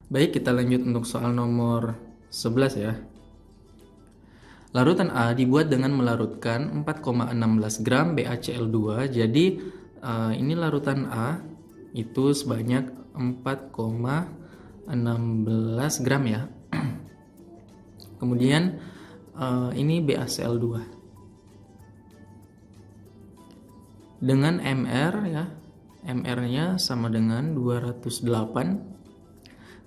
Baik, kita lanjut untuk soal nomor 11 ya. Larutan A dibuat dengan melarutkan 4,16 gram BaCl2. Jadi ini larutan A itu sebanyak 4,16 gram ya. Kemudian ini BaCl2 dengan MR ya. MR-nya sama dengan 208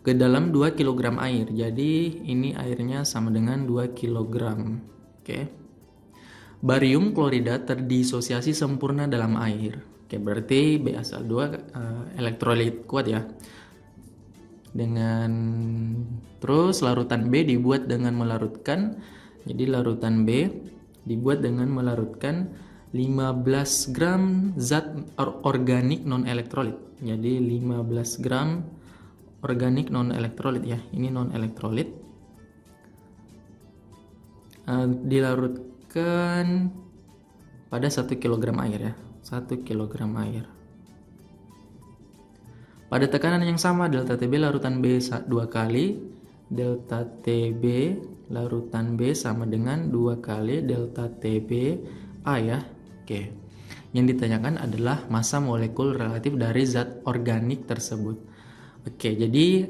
ke dalam 2 kg air. Jadi ini airnya sama dengan 2 kg. Oke. Barium klorida terdisosiasi sempurna dalam air. Oke, berarti BaCl2 elektrolit kuat ya. Dengan terus larutan B dibuat dengan melarutkan. Jadi larutan B dibuat dengan melarutkan 15 gram zat organik non elektrolit. Jadi 15 gram organik non elektrolit ya. Ini non elektrolit. Dilarutkan pada 1 kg air ya. 1 kg air. Pada tekanan yang sama, delta TB larutan B 2 kali, delta TB larutan B sama dengan 2 kali delta TB A ya. Oke. Yang ditanyakan adalah massa molekul relatif dari zat organik tersebut. Oke, jadi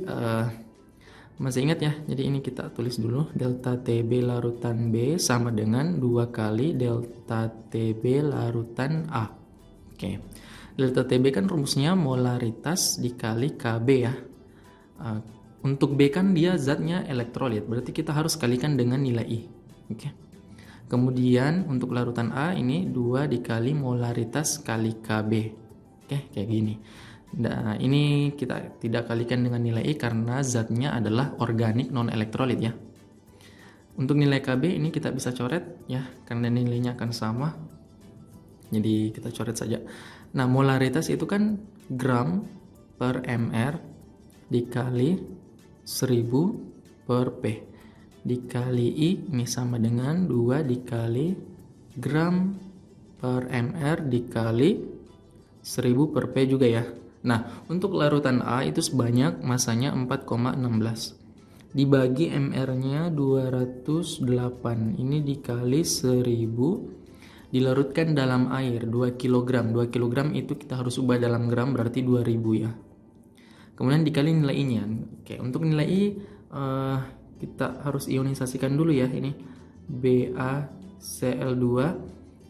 masih ingat ya? Jadi ini kita tulis dulu, delta TB larutan B sama dengan 2 kali delta TB larutan A. Oke. Delta TB kan rumusnya molaritas dikali Kb ya. Untuk B kan dia zatnya elektrolit, berarti kita harus kalikan dengan nilai I. Oke. Kemudian untuk larutan A ini 2 dikali molaritas kali Kb. Oke, kayak gini. Nah, ini kita tidak kalikan dengan nilai I karena zatnya adalah organik non elektrolit ya. Untuk nilai Kb ini kita bisa coret ya, karena nilainya akan sama. Jadi kita coret saja. Nah, molaritas itu kan gram per mr dikali 1000 per P. Dikali I ini sama dengan 2 dikali gram per mr dikali 1000 per P juga ya. Nah, untuk larutan A itu sebanyak masanya 4,16. Dibagi mr-nya 208. Ini dikali 1000 dilarutkan dalam air 2 kg. 2 kg itu kita harus ubah dalam gram, berarti 2000 ya. Kemudian dikali nilai I-nya. Oke, untuk nilai I kita harus ionisasikan dulu ya, ini BaCl2.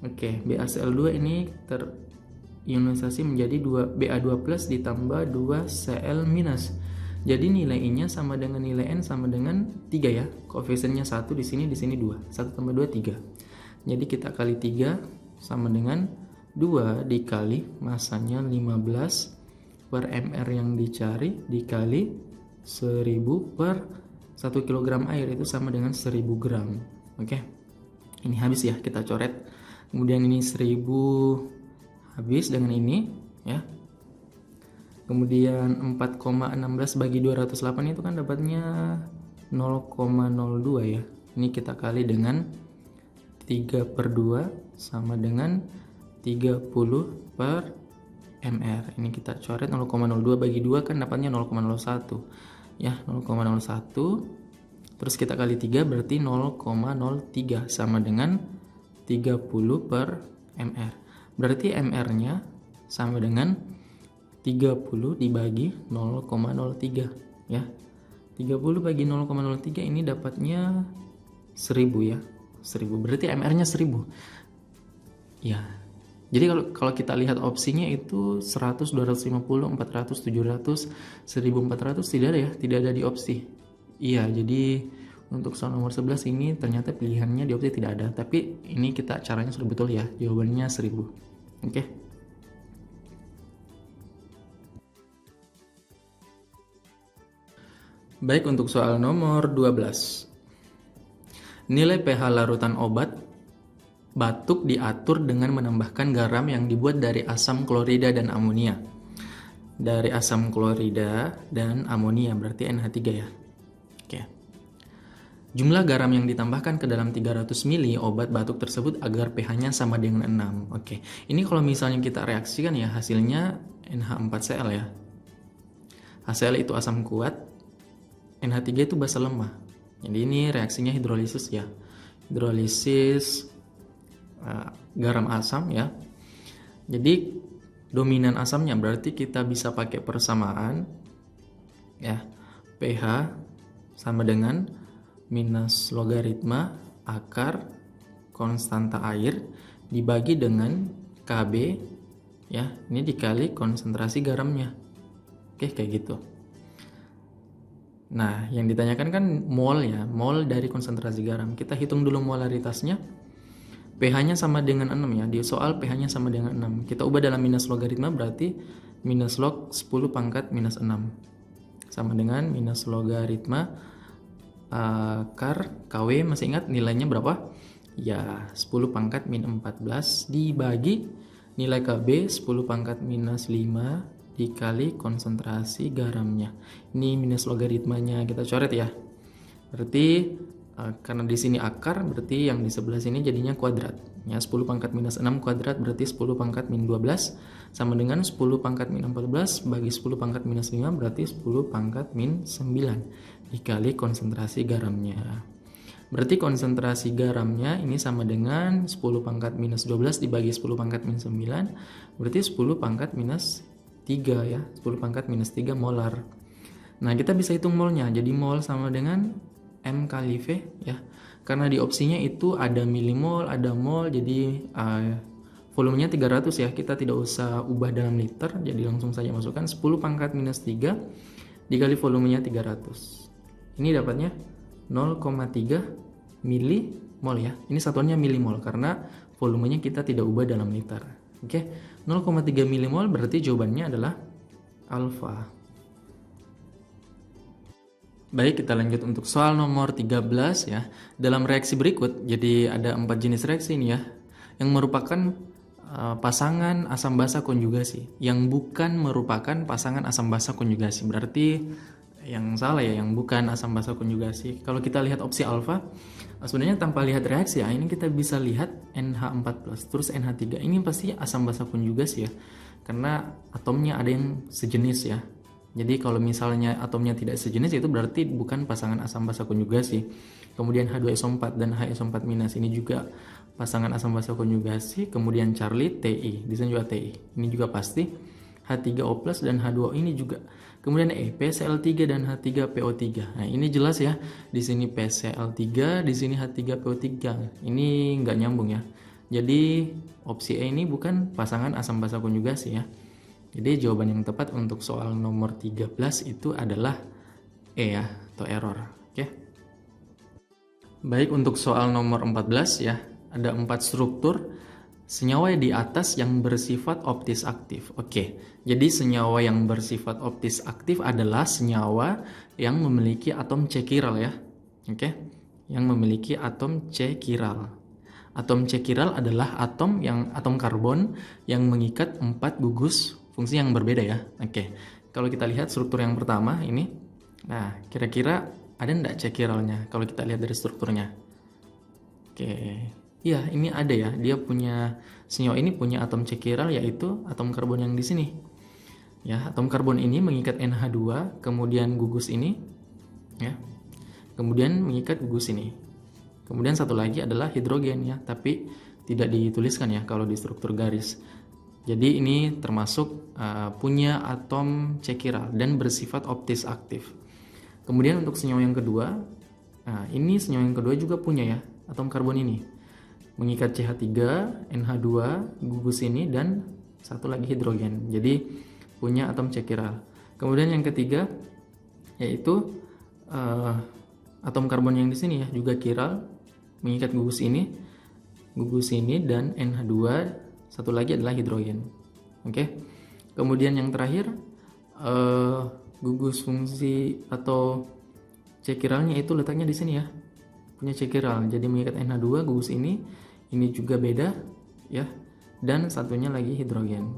Oke, BaCl2 ini terionisasi menjadi 2 Ba2 plus ditambah 2 Cl minus. Jadi nilai I-nya sama dengan nilai N sama dengan 3 ya. Koefisiennya 1 di sini 2. 1 tambah 2 3. Jadi kita kali 3 sama dengan 2 dikali masanya 15 per mr yang dicari dikali 1000 per 1 kg air itu sama dengan 1000 gram. Oke. Ini habis ya, kita coret. Kemudian ini 1000 habis dengan ini ya. Kemudian 4,16 bagi 208 itu kan dapatnya 0,02 ya. Ini kita kali dengan 3 per 2 sama dengan 30 per mr. Ini kita coret 0,02 bagi 2 kan dapatnya 0,01 ya, 0,01. Terus kita kali 3 berarti 0,03 sama dengan 30 per mr. Berarti mr-nya sama dengan 30 dibagi 0,03 ya. 30 bagi 0,03 ini dapatnya 1000 ya. 1000 berarti mr-nya 1000 ya. Jadi kalau kita lihat opsinya itu 100, 250, 400, 700, 1400 tidak ada ya, tidak ada di opsi. Iya, jadi untuk soal nomor 11 ini ternyata pilihannya di opsi tidak ada, tapi ini kita caranya sudah betul ya, jawabannya 1000. Oke. Baik, untuk soal nomor 12. Nilai pH larutan obat batuk diatur dengan menambahkan garam yang dibuat dari asam klorida dan amonia. Dari asam klorida dan amonia berarti NH3 ya. Oke. Jumlah garam yang ditambahkan ke dalam 300 ml obat batuk tersebut agar pH-nya sama dengan 6. Oke. Ini kalau misalnya kita reaksikan ya, hasilnya NH4Cl ya. HCl itu asam kuat, NH3 itu basa lemah. Jadi ini reaksinya hidrolisis ya. Hidrolisis garam asam ya. Jadi dominan asamnya berarti kita bisa pakai persamaan ya. pH sama dengan minus logaritma akar konstanta air dibagi dengan Kb ya. Ini dikali konsentrasi garamnya. Oke, kayak gitu. Nah, yang ditanyakan kan mol ya, mol dari konsentrasi garam. Kita hitung dulu molaritasnya. pH-nya sama dengan 6 ya. Di soal pH-nya sama dengan 6. Kita ubah dalam minus logaritma berarti minus log 10 pangkat minus 6. Sama dengan minus logaritma akar KW, masih ingat nilainya berapa? Ya, 10 pangkat min 14 dibagi nilai KB 10 pangkat minus 5 dikali konsentrasi garamnya. Ini minus logaritmanya kita coret ya. Berarti karena di sini akar, berarti yang di sebelah sini jadinya kuadrat. Ya, 10 pangkat minus 6 kuadrat berarti 10 pangkat min 12 sama dengan 10 pangkat min 14 bagi 10 pangkat minus 5 berarti 10 pangkat min 9 dikali konsentrasi garamnya. Berarti konsentrasi garamnya ini sama dengan 10 pangkat minus 12 dibagi 10 pangkat min 9 berarti 10 pangkat minus 3 ya, 10 pangkat minus 3 molar. Nah, kita bisa hitung molnya. Jadi mol sama dengan M kali V ya. Karena di opsinya itu ada milimol, ada mol, jadi volumenya 300 ya. Kita tidak usah ubah dalam liter, jadi langsung saja masukkan 10 pangkat minus 3 dikali volumenya 300. Ini dapatnya 0,3 milimol ya. Ini satuannya milimol karena volumenya kita tidak ubah dalam liter. Oke, 0,3 milimol berarti jawabannya adalah alfa. Baik, kita lanjut untuk soal nomor 13 ya. Dalam reaksi berikut, jadi ada 4 jenis reaksi ini ya, yang merupakan pasangan asam basa konjugasi, yang bukan merupakan pasangan asam basa konjugasi. Berarti yang salah ya, yang bukan asam basa konjugasi. Kalau kita lihat opsi alfa, sebenarnya tanpa lihat reaksi ya, ini kita bisa lihat NH4+, terus NH3. Ini pasti asam basa konjugasi ya, karena atomnya ada yang sejenis ya. Jadi kalau misalnya atomnya tidak sejenis, itu berarti bukan pasangan asam basa konjugasi. Kemudian H2SO4 dan HSO4- ini juga pasangan asam basa konjugasi. Kemudian Charlie, TI, di sini juga TI. Ini juga pasti. H3O+ dan H2O ini juga. Kemudian PCl3 dan H3PO3. Nah, ini jelas ya. Di sini PCl3, di sini H3PO3. Ini nggak nyambung ya. Jadi opsi E ini bukan pasangan asam basa konjugasi ya. Jadi jawaban yang tepat untuk soal nomor 13 itu adalah E ya, atau error. Oke. Baik, untuk soal nomor 14 ya, ada 4 struktur senyawa di atas yang bersifat optis aktif. Oke, jadi senyawa yang bersifat optis aktif adalah senyawa yang memiliki atom C chiral ya. Oke, yang memiliki atom C chiral. Atom C chiral adalah atom karbon yang mengikat 4 gugus fungsi yang berbeda ya. Oke, kalau kita lihat struktur yang pertama ini, nah kira-kira ada enggak C chiralnya kalau kita lihat dari strukturnya? Oke. Iya, ini ada ya. Dia punya senyawa ini punya atom C chiral, yaitu atom karbon yang di sini. Ya, atom karbon ini mengikat NH2, kemudian gugus ini ya. Kemudian mengikat gugus ini. Kemudian satu lagi adalah hidrogen ya, tapi tidak dituliskan ya kalau di struktur garis. Jadi ini termasuk punya atom C chiral dan bersifat optis aktif. Kemudian untuk senyawa yang kedua, nah ini senyawa yang kedua juga punya ya, atom karbon ini. Mengikat CH3, NH2, gugus ini, dan satu lagi hidrogen. Jadi punya atom C chiral. Kemudian yang ketiga yaitu atom karbon yang di sini ya, juga chiral, mengikat gugus ini, dan NH2, satu lagi adalah hidrogen. Oke. Kemudian yang terakhir gugus fungsi atau C chiralnya itu letaknya di sini ya. Punya C chiral. Jadi mengikat NH2, gugus ini juga beda ya, dan satunya lagi hidrogen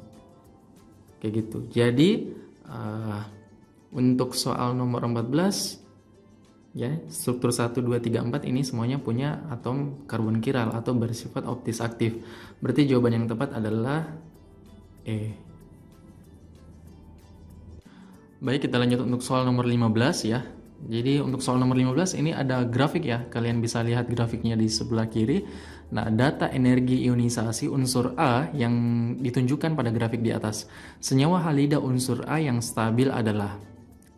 kayak gitu. Jadi untuk soal nomor 14 ya, struktur 1, 2, 3, 4 ini semuanya punya atom karbon chiral atau bersifat optis aktif. Berarti jawaban yang tepat adalah E. Baik, kita lanjut untuk soal nomor 15 ya. Jadi untuk soal nomor 15 ini ada grafik ya. Kalian bisa lihat grafiknya di sebelah kiri. Nah, data energi ionisasi unsur A yang ditunjukkan pada grafik di atas. Senyawa halida unsur A yang stabil adalah.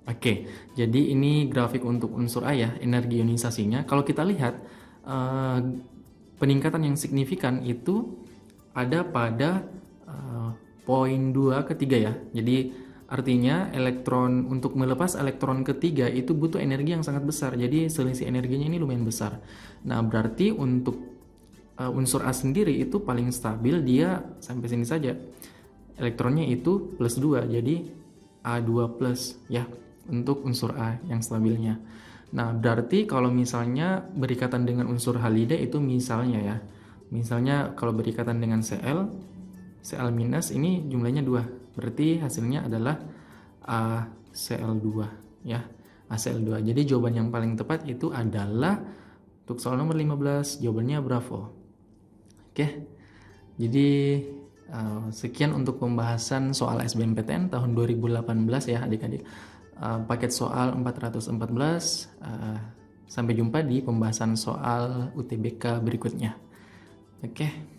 Oke, jadi ini grafik untuk unsur A ya, energi ionisasinya. Kalau kita lihat eh, peningkatan yang signifikan itu ada pada poin 2 ketiga ya. Jadi artinya elektron untuk melepas elektron ketiga itu butuh energi yang sangat besar. Jadi selisih energinya ini lumayan besar. Nah, berarti untuk unsur A sendiri itu paling stabil, dia sampai sini saja. Elektronnya itu plus 2. Jadi A2 plus ya untuk unsur A yang stabilnya. Nah, berarti kalau misalnya berikatan dengan unsur halida itu misalnya ya. Misalnya kalau berikatan dengan Cl, Cl minus ini jumlahnya 2. Berarti hasilnya adalah ACl2 ya. ACl2. Jadi jawaban yang paling tepat itu adalah untuk soal nomor 15 jawabannya Bravo. Oke. Jadi sekian untuk pembahasan soal SBMPTN tahun 2018 ya adik-adik. Paket soal 414. Sampai jumpa di pembahasan soal UTBK berikutnya. Oke.